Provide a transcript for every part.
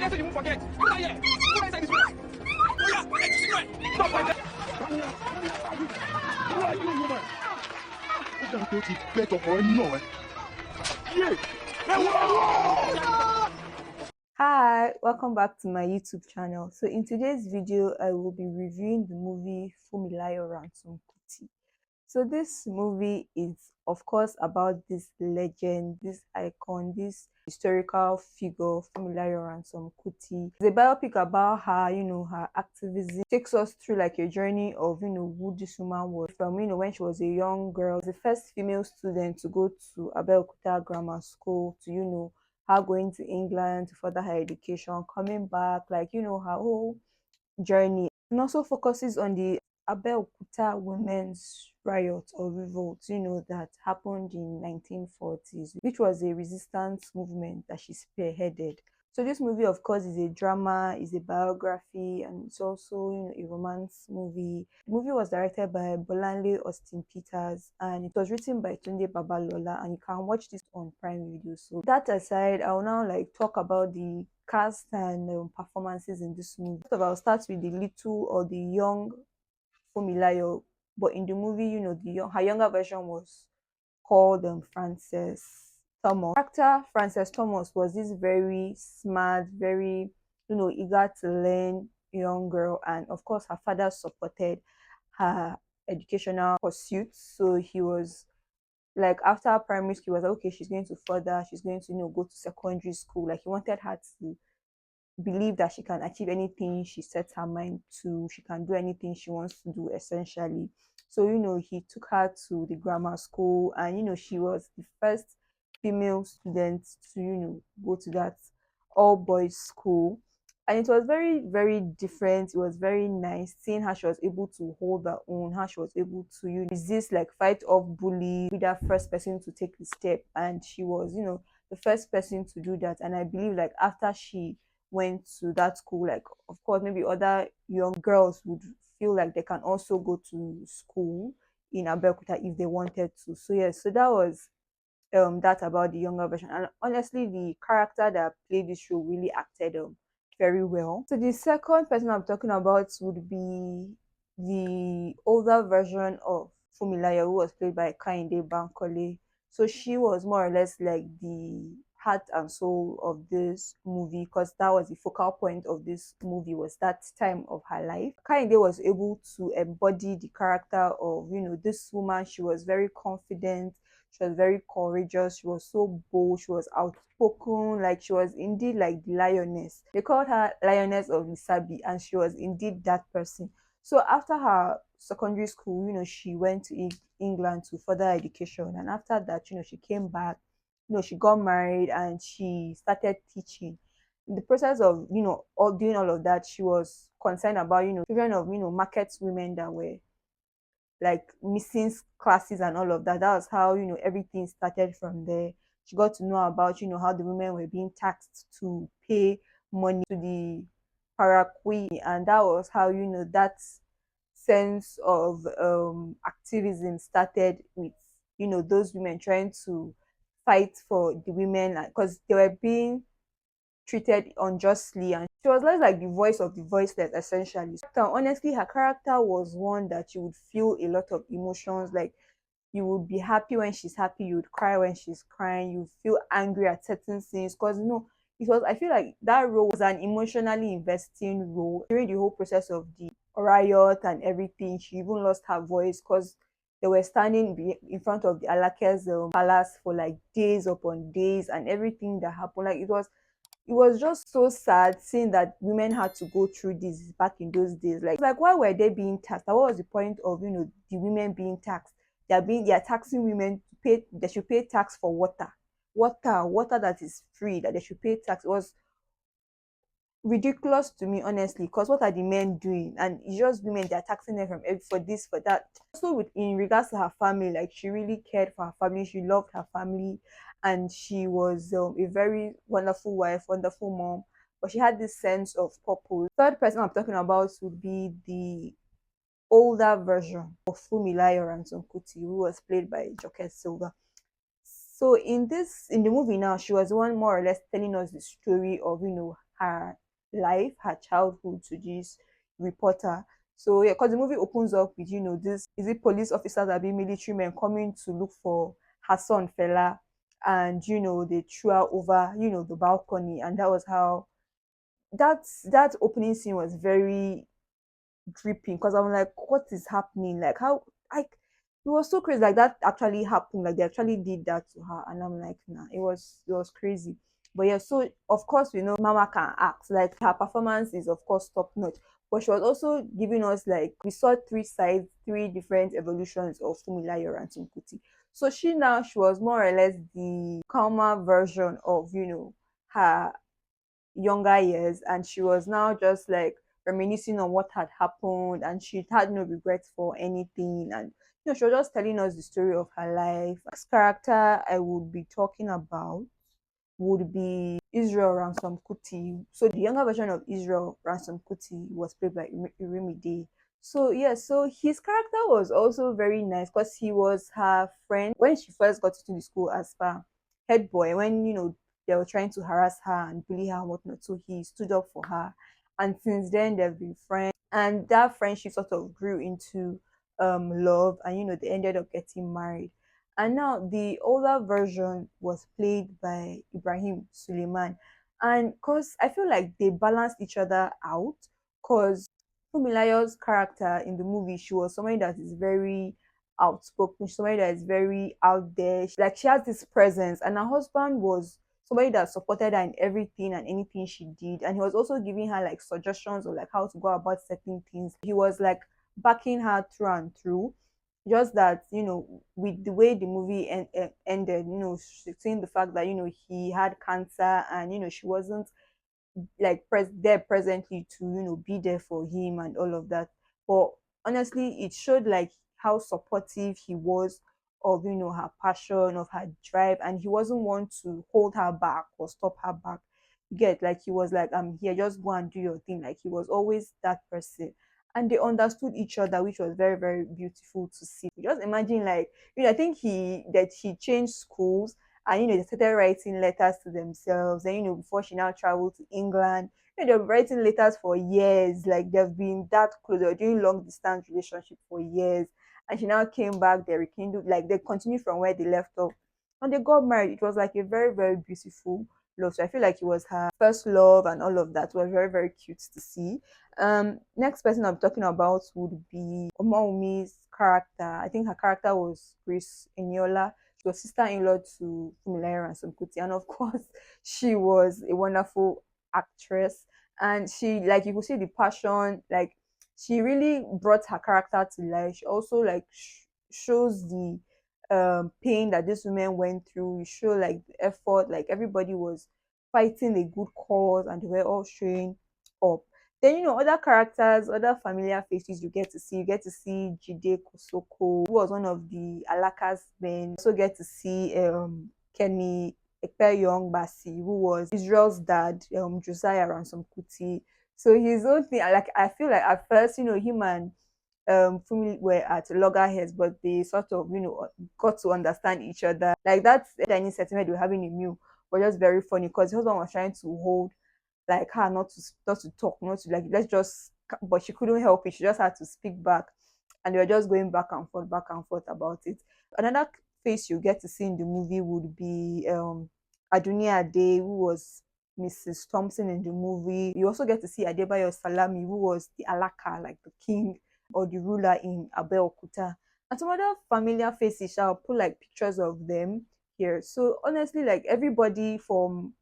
anything you won't forget. Put here. Put inside this one. Oh yeah, stop like that. Who are you, woman? Who can take it better for no? Yeah. Hi, welcome back to my YouTube channel. So in today's video, I will be reviewing the movie Funmilayo Ransome-Kuti. So this movie is, of course, about this legend, this icon, this historical figure, Funmilayo Ransome-Kuti. It's a biopic about her, her activism. It takes us through like a journey of, who this woman was from, when she was a young girl, the first female student to go to Abeokuta Grammar School, to, her going to England to further her education, coming back, like, her whole journey. And also focuses on the Abeokuta women's riot or revolt, that happened in 1940s, which was a resistance movement that she spearheaded. So this movie, of course, is a drama, is a biography, and it's also, a romance movie. The movie was directed by Bolanle, Austen-Peters, and it was written by Tunde, Babalola, and you can watch this on Prime Video. So that aside, I will now like talk about the cast and performances in this movie. First of all, I'll start with the little or the young Funmilayo, but in the movie, her younger version was called Frances Thomas. Character Frances Thomas was this very smart, very eager to learn young girl, and of course her father supported her educational pursuits. So he was like, after primary school, he was like, okay, she's going to further, she's going to go to secondary school. Like, he wanted her to believe that she can achieve anything she sets her mind to, she can do anything she wants to do, essentially. So he took her to the grammar school, and she was the first female student to go to that all boys school. And it was very, very different. It was very nice seeing how she was able to hold her own, how she was able to resist, like, fight off bullies, be that first person to take the step. And she was the first person to do that. And I believe, like, after she went to that school, like, of course, maybe other young girls would feel like they can also go to school in Abeokuta if they wanted to. So yes, so that was that about the younger version. And honestly, the character that played this role really acted very well. So the second person I'm talking about would be the older version of Funmilayo, who was played by Kehinde Bankole. So she was more or less like the heart and soul of this movie, because that was the focal point of this movie, was that time of her life. Kehinde was able to embody the character of this woman. She was very confident, she was very courageous, she was so bold, she was outspoken, like, she was indeed like the lioness. They called her Lioness of Lisabi, and she was indeed that person. So after her secondary school, she went to England to further education, and after that, she came back, she got married, and she started teaching. In the process of all doing all of that, she was concerned about children of market women that were like missing classes and all of that. That was how everything started from there. She got to know about how the women were being taxed to pay money to the Paraquay, and that was how that sense of activism started, with those women trying to fight for the women, because they were being treated unjustly, and she was less like the voice of the voiceless, essentially. So honestly, her character was one that you would feel a lot of emotions. Like, you would be happy when she's happy, you would cry when she's crying, you feel angry at certain things, because it was, I feel like that role was an emotionally investing role. During the whole process of the riot and everything, she even lost her voice, because they were standing in front of the Alake's palace for like days upon days, and everything that happened, like, it was just so sad seeing that women had to go through this back in those days. Like, why were they being taxed? What was the point of the women being taxed? They are taxing women to pay. They should pay tax for water that is free. That they should pay tax. It was ridiculous to me, honestly, because what are the men doing? And it's just women, they're taxing them for this, for that. Also, in regards to her family, like, she really cared for her family, she loved her family, and she was a very wonderful wife, wonderful mom, but she had this sense of purpose. Third person I'm talking about would be the older version of Funmilayo Ransome-Kuti, who was played by Silva. So in the movie now, she was the one more or less telling us the story of her life, her childhood to this reporter. So yeah, because the movie opens up with, this is it police officers that be military men coming to look for her son Fela, and they threw her over, the balcony, and that was how that opening scene was very dripping, because I'm like, what is happening? Like, how, like, it was so crazy. Like, that actually happened. Like, they actually did that to her, and I'm like, nah, it was crazy. But yeah, so of course we know Mama can act. Like, her performance is of course top notch. But she was also giving us, like, we saw three sides, three different evolutions of Funmilayo Ransome-Kuti. So she was more or less the calmer version of her younger years, and she was now just like reminiscing on what had happened, and she had no regrets for anything. And she was just telling us the story of her life. Next character I would be talking about would be Israel Ransom Kuti. So the younger version of Israel Ransom Kuti was played by Irimide. So yeah, so his character was also very nice because he was her friend when she first got to the school as per head boy, when they were trying to harass her and bully her and whatnot. So he stood up for her. And since then they've been friends. And that friendship sort of grew into love, and they ended up getting married. And now the older version was played by Ibrahim Suleiman. And because I feel like they balanced each other out, because Fumilayo's character in the movie, she was somebody that is very outspoken, somebody that is very out there. Like, she has this presence, and her husband was somebody that supported her in everything and anything she did. And he was also giving her like suggestions of like how to go about certain things. He was like backing her through and through. Just that, with the way the movie ended, seeing the fact that, he had cancer, and, she wasn't like there presently to be there for him and all of that. But honestly, it showed like how supportive he was of her passion, of her drive, and he wasn't one to hold her back or stop her back. You get, like, he was like, I'm here, just go and do your thing. Like, he was always that person. And they understood each other, which was very, very beautiful to see. Just imagine, like, I think he changed schools, and they started writing letters to themselves. And before she now traveled to England, they've been writing letters for years. Like, they've been that close. They're doing long distance relationship for years. And she now came back, they rekindled, like, they continued from where they left off, and they got married. It was like a very, very beautiful love. So I feel like it was her first love, and all of that. It was very, very cute to see. Next person I'm talking about would be Omaumi's character. I think her character was Grace Eniola. She was sister-in-law to Funmilayo Ransome-Kuti, and of course, she was a wonderful actress. And she, like, you could see the passion. Like, she really brought her character to life. She also like shows the pain that these women went through. You show like the effort. Like, everybody was fighting a good cause, and they were all showing up. Then, other characters, other familiar faces you get to see. You get to see Jide Kosoko, who was one of the Alaka's men. You also get to see Kenny Young Basi, who was Israel's dad, Josiah Ransom Kuti. So his own thing, like, I feel like at first, him and Fumi were at loggerheads, but they sort of, got to understand each other. Like, that's any sentiment they were having in Mew was just very funny, because the husband was trying to hold like her not to talk, not to, like, let's just, but she couldn't help it. She just had to speak back, and they were just going back and forth about it. Another face you get to see in the movie would be Adunia Ade, who was Mrs. Thompson in the movie. You also get to see Adebayo Salami, who was the Alaka, like the king or the ruler in Abeokuta. And some other familiar faces. I'll put like pictures of them here. So honestly, like, everybody from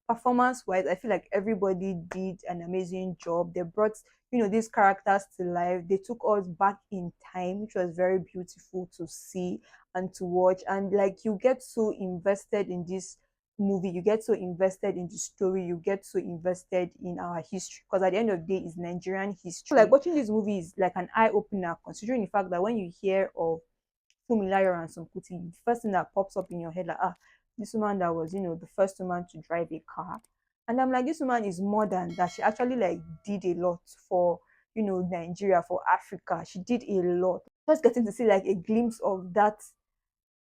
performance wise, I feel like everybody did an amazing job. They brought these characters to life. They took us back in time, which was very beautiful to see and to watch. And like, you get so invested in this movie, you get so invested in the story, you get so invested in our history, because at the end of the day, it's Nigerian history. So, like, watching this movie is like an eye-opener, considering the fact that when you hear of Funmilayo Ransome-Kuti, the first thing that pops up in your head, like, this woman that was, the first woman to drive a car. And I'm like, this woman is more than that. She actually like did a lot for, Nigeria, for Africa. She did a lot. Just getting to see like a glimpse of that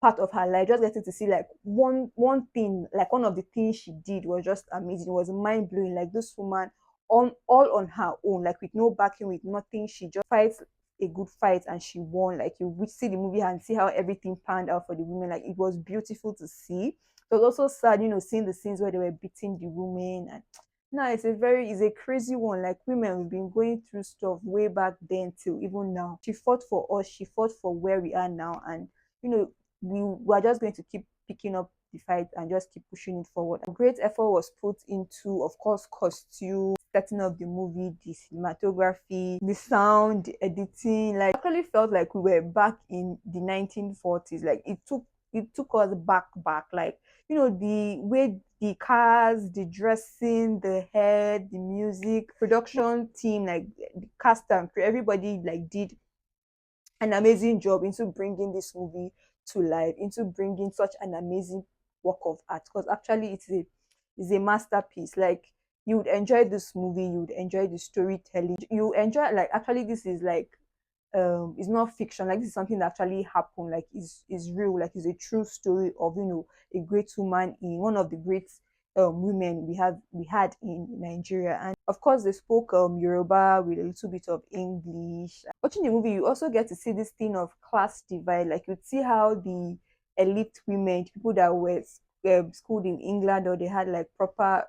part of her life, just getting to see like one thing, like one of the things she did was just amazing. It was mind blowing. Like this woman on all on her own, like with no backing, with nothing, she just fights a good fight and she won. Like you would see the movie and see how everything panned out for the women. Like it was beautiful to see. It was also sad, seeing the scenes where they were beating the women. And no, it's a crazy one. Like women, we've been going through stuff way back then till even now. She fought for us, she fought for where we are now. And you know, we are just going to keep picking up the fight and just keep pushing it forward. A great effort was put into, of course, costume, setting up the movie, the cinematography, the sound, the editing. Like, I actually felt like we were back in the 1940s. Like, it took us back. Like, the way the cars, the dressing, the hair, the music, production team, like the cast and crew, everybody like did an amazing job into bringing this movie to life, into bringing such an amazing work of art. Because actually, it's a masterpiece. Like you would enjoy this movie, you would enjoy the storytelling, you enjoy like actually this is like it's not fiction, like this is something that actually happened, like is real, like it's a true story of a great woman, in one of the great women we had in Nigeria. And of course they spoke Yoruba with a little bit of English. Watching the movie, you also get to see this thing of class divide. Like you'd see how the elite women, people that were schooled in England, or they had like proper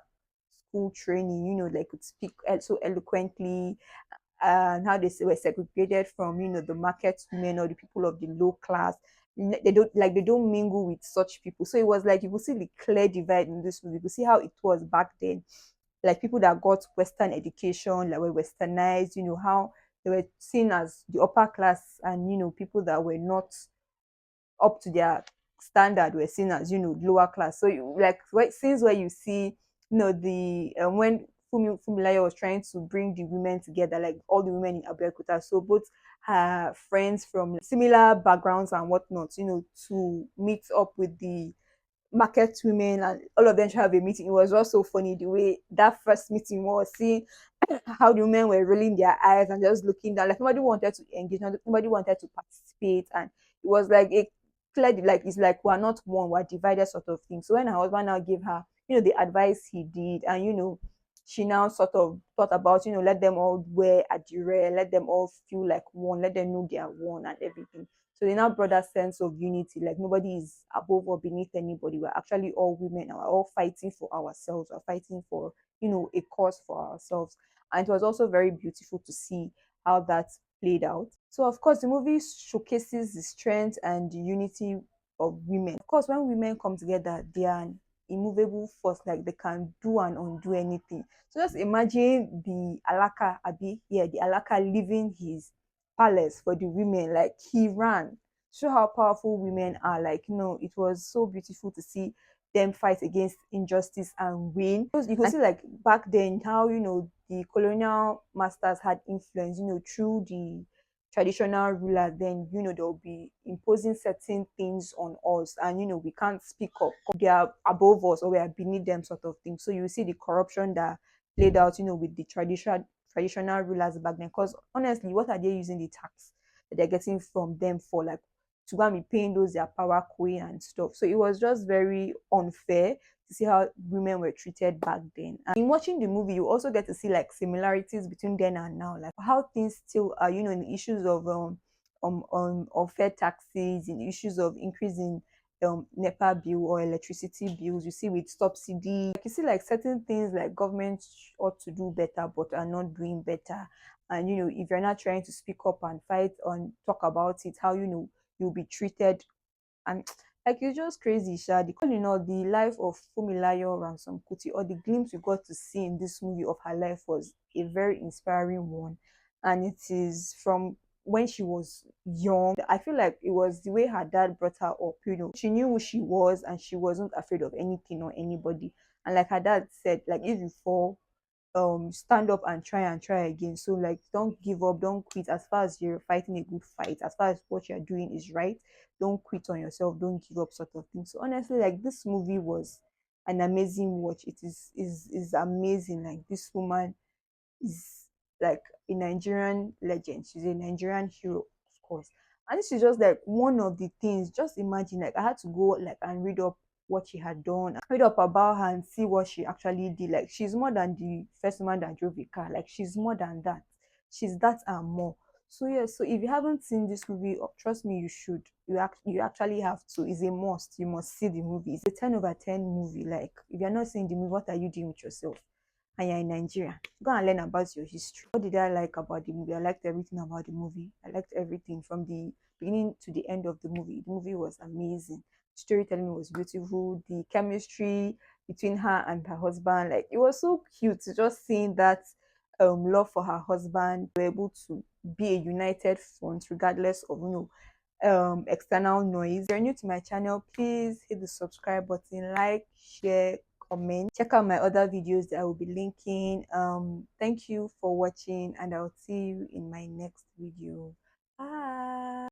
school training, like could speak so eloquently, and how were segregated from the market women or the people of the low class. They don't mingle with such people. So it was like you could see the clear divide in this movie. You could see how it was back then. Like people that got Western education, like were westernized, how they were seen as the upper class, and people that were not up to their standard were seen as lower class. So you like scenes where you see the when Funmilayo was trying to bring the women together, like all the women in Abeokuta, so both her friends from similar backgrounds and whatnot, to meet up with the market women, and all of them should have a meeting. It was also funny the way that first meeting was, seeing how the women were rolling their eyes and just looking down. Like nobody wanted to engage, nobody wanted to participate. And it was like a clear, like it's like we're not one, we're divided sort of thing. So when her husband now gave her, the advice he did, and she now sort of thought about, let them all wear adire, let them all feel like one, let them know they are one and everything. So they now brought that sense of unity, like nobody is above or beneath anybody. We're actually all women, and we're all fighting for ourselves. We're fighting for, a cause for ourselves. And it was also very beautiful to see how that played out. So of course the movie showcases the strength and the unity of women. Of course, when women come together, they are an immovable force, like they can do and undo anything. So just imagine the Alaka Abi, yeah, the Alaka leaving his palace for the women. Like he ran. Show how powerful women are. Like, it was so beautiful to see them fight against injustice and win. Because you could see like back then how the colonial masters had influence, through the traditional rulers. Then they'll be imposing certain things on us, and we can't speak up. They are above us or we are beneath them, sort of thing. So you see the corruption that played out, with the traditional rulers back then. Because honestly, what are they using the tax that they're getting from them for? Like to go and be paying those their power queen and stuff. So it was just very unfair to see how women were treated back then. And in watching the movie, you also get to see like similarities between then and now, like how things still are, in the issues of unfair taxes, in issues of increasing NEPA bill or electricity bills. You see with subsidy, like you see like certain things like government ought to do better but are not doing better. And if you're not trying to speak up and fight and talk about it, how you'll be treated. And like it's just crazy, Sha. All in all, the life of Funmilayo Ransome-Kuti, or the glimpse we got to see in this movie of her life, was a very inspiring one. And it is from when she was young. I feel like it was the way her dad brought her up. She knew who she was and she wasn't afraid of anything or anybody. And like her dad said, like if you fall, stand up and try again. So like don't give up, don't quit. As far as you're fighting a good fight, as far as what you're doing is right, don't quit on yourself, don't give up, sort of thing. So honestly, like this movie was an amazing watch. It is amazing. Like this woman is like a Nigerian legend. She's a Nigerian hero, of course. And this is just like one of the things. Just imagine, like I had to go like and read up what she had done, read up about her and see what she actually did. Like she's more than the first woman that drove a car. Like she's more than that. She's that and more. So yeah, so if you haven't seen this movie, trust me, you should. You actually have to. It's a must. You must see the movie. It's a 10/10 movie. Like if you're not seeing the movie, what are you doing with yourself? And you're in Nigeria, go and learn about your history. What did I like about the movie? I liked everything about the movie. I liked everything from the beginning to the end of the movie. The movie was amazing. Storytelling was beautiful. The chemistry between her and her husband, like it was so cute. Just seeing that love for her husband, were able to be a united front regardless of external noise. If you're new to my channel, please hit the subscribe button, like, share, comment. Check out my other videos that I will be linking. Thank you for watching, and I'll see you in my next video. Bye.